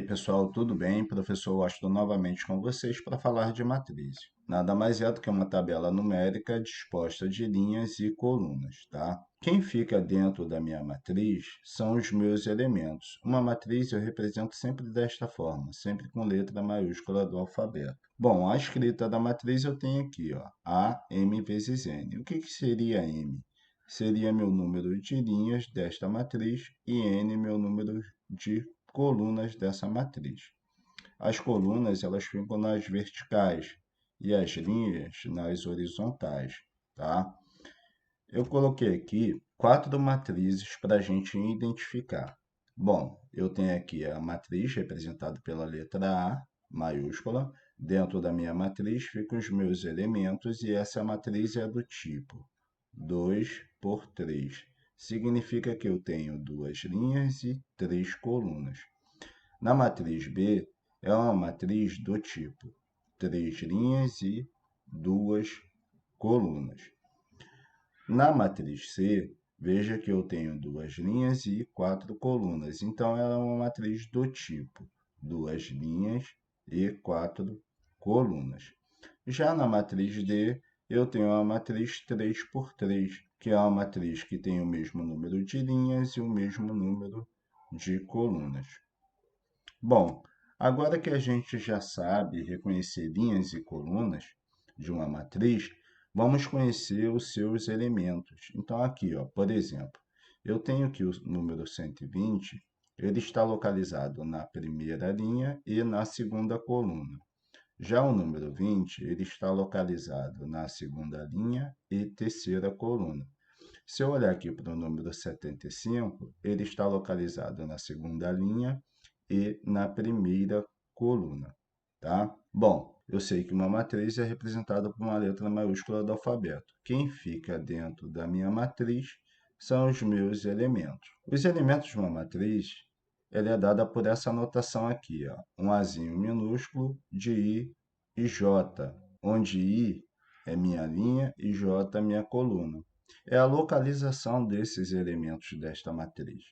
pessoal, tudo bem? Professor Washington novamente com vocês para falar de matrizes. Nada mais é do que uma tabela numérica disposta de linhas e colunas, tá? Quem fica dentro da minha matriz são os meus elementos. Uma matriz eu represento sempre desta forma, sempre com letra maiúscula do alfabeto. Bom, a escrita da matriz eu tenho aqui, ó, A, M vezes N. O que seria M? Seria meu número de linhas desta matriz e N meu número de colunas dessa matriz. As colunas elas ficam nas verticais e as linhas nas horizontais, tá? Eu coloquei aqui 4 matrizes para a gente identificar. Bom, eu tenho aqui a matriz representada pela letra A, maiúscula. Dentro da minha matriz ficam os meus elementos e essa matriz é do tipo 2 por 3. Significa que eu tenho 2 linhas e 3 colunas. Na matriz B, é uma matriz do tipo 3 linhas e 2 colunas. Na matriz C, veja que eu tenho 2 linhas e 4 colunas. Então, ela é uma matriz do tipo 2 linhas e 4 colunas. Já na matriz D, eu tenho uma matriz 3 por 3, que é uma matriz que tem o mesmo número de linhas e o mesmo número de colunas. Bom, agora que a gente já sabe reconhecer linhas e colunas de uma matriz, vamos conhecer os seus elementos. Então, aqui, ó, por exemplo, eu tenho aqui o número 120, ele está localizado na primeira linha e na segunda coluna. Já o número 20, ele está localizado na segunda linha e terceira coluna. Se eu olhar aqui para o número 75, ele está localizado na segunda linha e na primeira coluna, tá? Bom, eu sei que uma matriz é representada por uma letra maiúscula do alfabeto. Quem fica dentro da minha matriz são os meus elementos. Os elementos de uma matriz, ela é dada por essa notação aqui, ó, um Azinho minúsculo de I e J, onde I é minha linha e J é minha coluna. É a localização desses elementos desta matriz.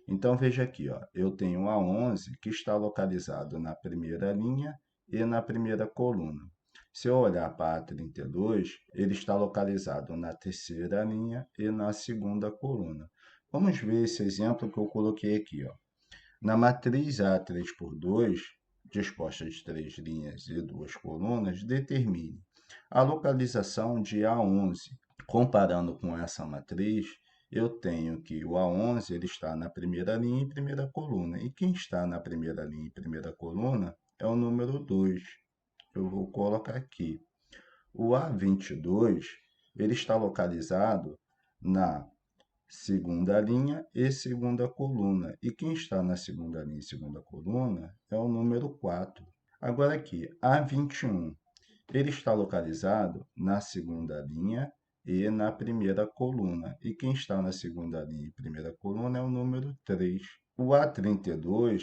Então, veja aqui, ó, eu tenho o A11 que está localizado na primeira linha e na primeira coluna. Se eu olhar para A32, ele está localizado na terceira linha e na segunda coluna. Vamos ver esse exemplo que eu coloquei aqui, ó. Na matriz A 3 por 2, disposta de 3 linhas e 2 colunas, determine a localização de A11. Comparando com essa matriz, eu tenho que o A11 ele está na primeira linha e primeira coluna. E quem está na primeira linha e primeira coluna é o número 2. Eu vou colocar aqui. O A22 ele está localizado na segunda linha e segunda coluna. E quem está na segunda linha e segunda coluna é o número 4. Agora aqui, A21, ele está localizado na segunda linha e na primeira coluna. E quem está na segunda linha e primeira coluna é o número 3. O A32,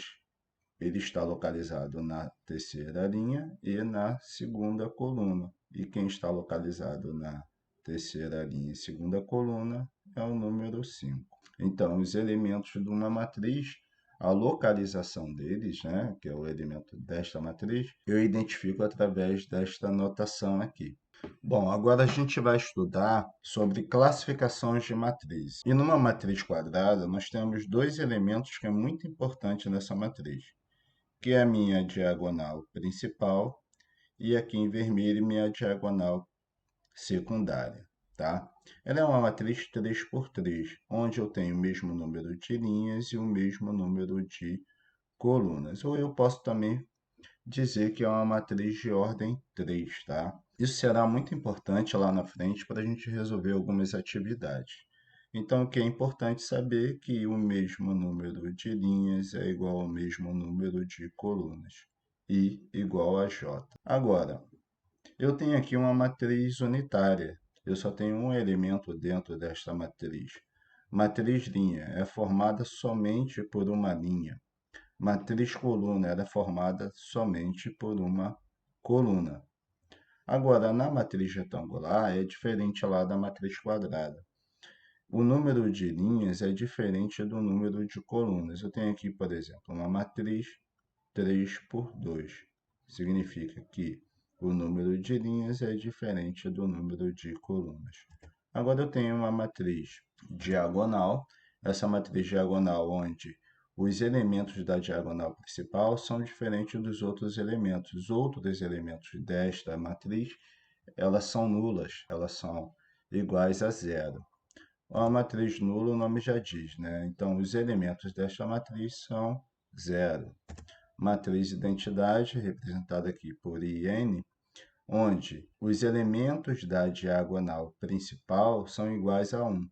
ele está localizado na terceira linha e na segunda coluna. E quem está localizado na terceira linha e segunda coluna é o número 5. Então, os elementos de uma matriz, a localização deles, né, que é o elemento desta matriz, eu identifico através desta notação aqui. Bom, agora a gente vai estudar sobre classificações de matrizes. E numa matriz quadrada, nós temos 2 elementos que é muito importante nessa matriz, que é a minha diagonal principal e aqui em vermelho minha diagonal secundária, tá? Ela é uma matriz 3 por 3, onde eu tenho o mesmo número de linhas e o mesmo número de colunas. Ou eu posso também dizer que é uma matriz de ordem 3, tá? Isso será muito importante lá na frente para a gente resolver algumas atividades. Então, o que é importante saber é que o mesmo número de linhas é igual ao mesmo número de colunas, I igual a J. Agora, eu tenho aqui uma matriz unitária. Eu só tenho um elemento dentro desta matriz. Matriz linha é formada somente por uma linha. Matriz coluna era formada somente por uma coluna. Agora, na matriz retangular é diferente lá da matriz quadrada. O número de linhas é diferente do número de colunas. Eu tenho aqui, por exemplo, uma matriz 3 por 2. Significa que o número de linhas é diferente do número de colunas. Agora eu tenho uma matriz diagonal. Essa matriz diagonal onde os elementos da diagonal principal são diferentes dos outros elementos. Os outros elementos desta matriz, elas são nulas, elas são iguais a zero. A matriz nula, o nome já diz, né? Então, os elementos desta matriz são zero. Matriz identidade, representada aqui por IN, onde os elementos da diagonal principal são iguais a 1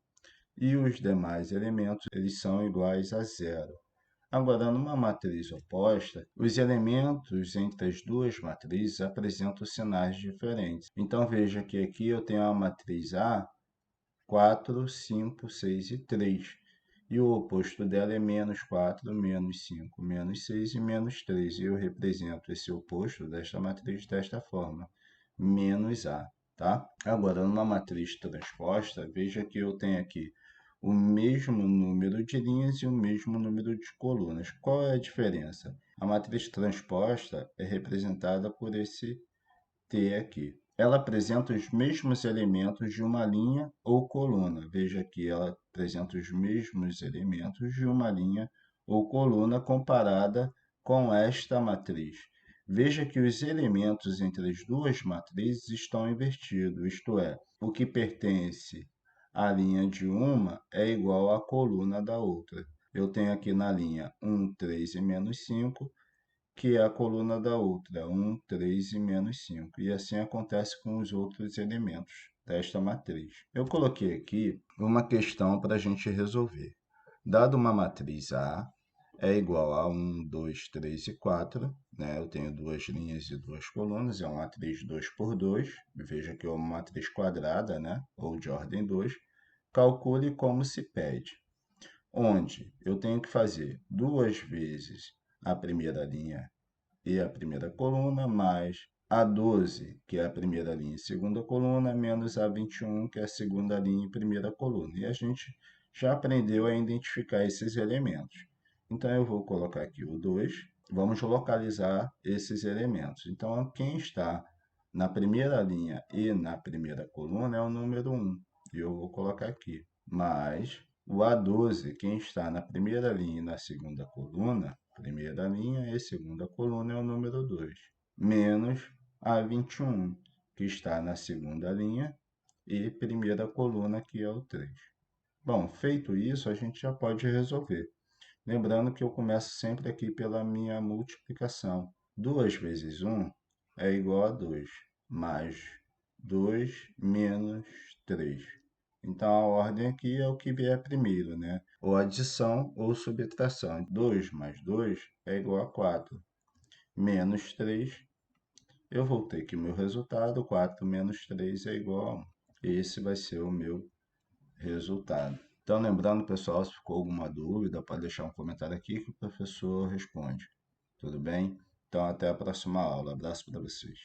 e os demais elementos eles são iguais a zero. Agora, numa matriz oposta, os elementos entre as duas matrizes apresentam sinais diferentes. Então, veja que aqui eu tenho a matriz A, 4, 5, 6 e 3. E o oposto dela é menos 4, menos 5, menos 6 e menos 3. E eu represento esse oposto desta matriz desta forma, menos A. Tá? Agora, numa matriz transposta, veja que eu tenho aqui o mesmo número de linhas e o mesmo número de colunas. Qual é a diferença? A matriz transposta é representada por esse T aqui. Ela apresenta os mesmos elementos de uma linha ou coluna. Veja que ela apresenta os mesmos elementos de uma linha ou coluna comparada com esta matriz. Veja que os elementos entre as duas matrizes estão invertidos, isto é, o que pertence à linha de uma é igual à coluna da outra. Eu tenho aqui na linha 1, 3 e menos 5, que é a coluna da outra, 1, 3 e menos 5. E assim acontece com os outros elementos desta matriz. Eu coloquei aqui uma questão para a gente resolver. Dado uma matriz A é igual a 1, 2, 3 e 4, né? Eu tenho duas linhas e duas colunas, é uma matriz 2 por 2. Veja que é uma matriz quadrada, né? Ou de ordem 2. Calcule como se pede, onde eu tenho que fazer duas vezes a primeira linha e a primeira coluna, mais A12, que é a primeira linha e segunda coluna, menos A21, que é a segunda linha e primeira coluna. E a gente já aprendeu a identificar esses elementos. Então, eu vou colocar aqui o 2, vamos localizar esses elementos. Então, quem está na primeira linha e na primeira coluna é o número 1, e eu vou colocar aqui, mais o A12, quem está na primeira linha e na segunda coluna, primeira linha e segunda coluna é o número 2, menos A21, que está na segunda linha e primeira coluna, que é o 3. Bom, feito isso, a gente já pode resolver. Lembrando que eu começo sempre aqui pela minha multiplicação. 2 vezes 1 é igual a 2, mais 2 menos 3. Então, a ordem aqui é o que vier primeiro, né? Ou adição ou subtração. 2 mais 2 é igual a 4. Menos 3, eu vou ter que o meu resultado, 4 menos 3 é igual a 1. Esse vai ser o meu resultado. Então, lembrando, pessoal, se ficou alguma dúvida, pode deixar um comentário aqui que o professor responde. Tudo bem? Então, até a próxima aula. Abraço para vocês.